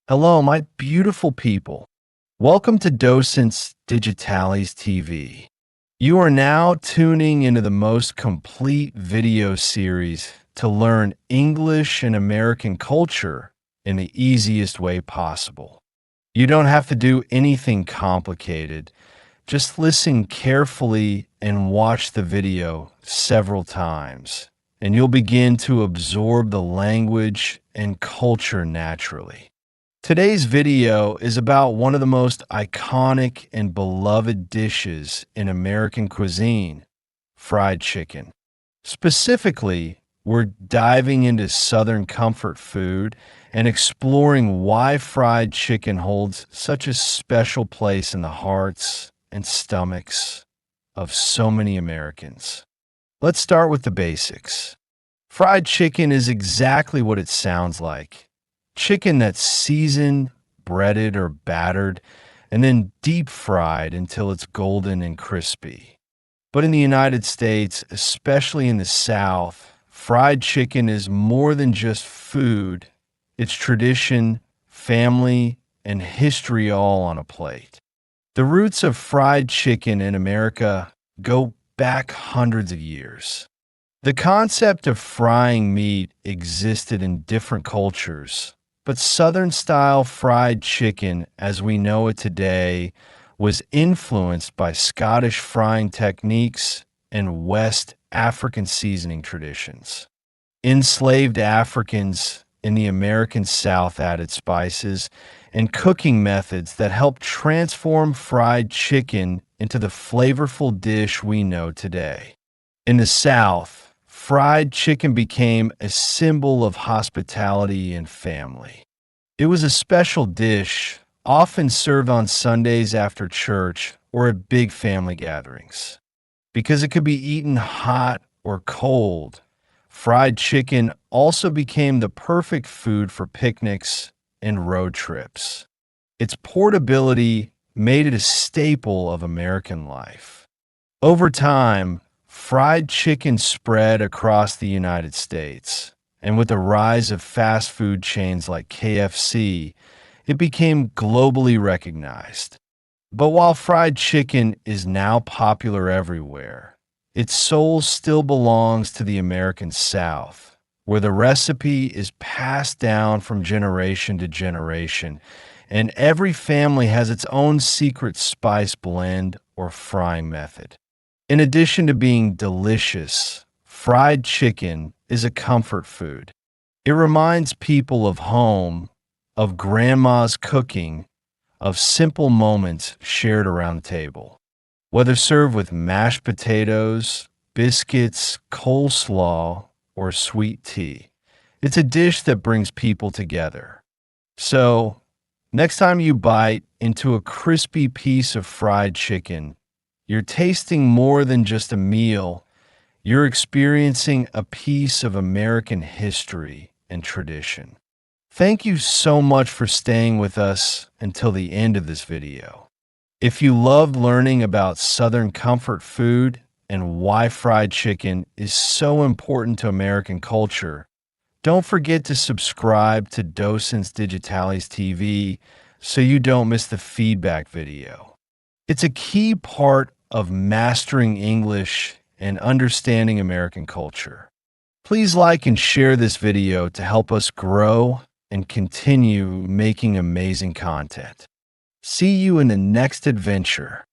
Hello, my beautiful people. Welcome to Docentes DigitalesTV. You are now tuning into the most complete video series to learn English and American culture in the easiest way possible. You don't have to do anything complicated. Just listen carefully and watch the video several times, and you'll begin to absorb the language and culture naturally. Today's video is about one of the most iconic and beloved dishes in American cuisine, fried chicken. Specifically, we're diving into Southern comfort food and exploring why fried chicken holds such a special place in the hearts and stomachs of so many Americans. Let's start with the basics. Fried chicken is exactly what it sounds like. Chicken that's seasoned, breaded, or battered, and then deep fried until it's golden and crispy. But in the United States, especially in the South, fried chicken is more than just food. It's tradition, family, and history all on a plate. The roots of fried chicken in America go back hundreds of years. The concept of frying meat existed in different cultures, but Southern-style fried chicken, as we know it today, was influenced by Scottish frying techniques and West African seasoning traditions. Enslaved Africans in the American South added spices and cooking methods that helped transform fried chicken into the flavorful dish we know today. In the South, fried chicken became a symbol of hospitality and family. It was a special dish, often served on Sundays after church or at big family gatherings. Because it could be eaten hot or cold, fried chicken also became the perfect food for picnics and road trips. Its portability made it a staple of American life. Over time, fried chicken spread across the United States, and with the rise of fast food chains like KFC, it became globally recognized. But while fried chicken is now popular everywhere, its soul still belongs to the American South, where the recipe is passed down from generation to generation, and every family has its own secret spice blend or frying method. In addition to being delicious, fried chicken is a comfort food. It reminds people of home, of grandma's cooking, of simple moments shared around the table. Whether served with mashed potatoes, biscuits, coleslaw, or sweet tea, it's a dish that brings people together. So, next time you bite into a crispy piece of fried chicken, you're tasting more than just a meal. You're experiencing a piece of American history and tradition. Thank you so much for staying with us until the end of this video. If you loved learning about Southern comfort food and why fried chicken is so important to American culture, don't forget to subscribe to Docentes DigitalesTV so you don't miss the feedback video. It's a key part of mastering English and understanding American culture. Please like and share this video to help us grow and continue making amazing content. See you in the next adventure.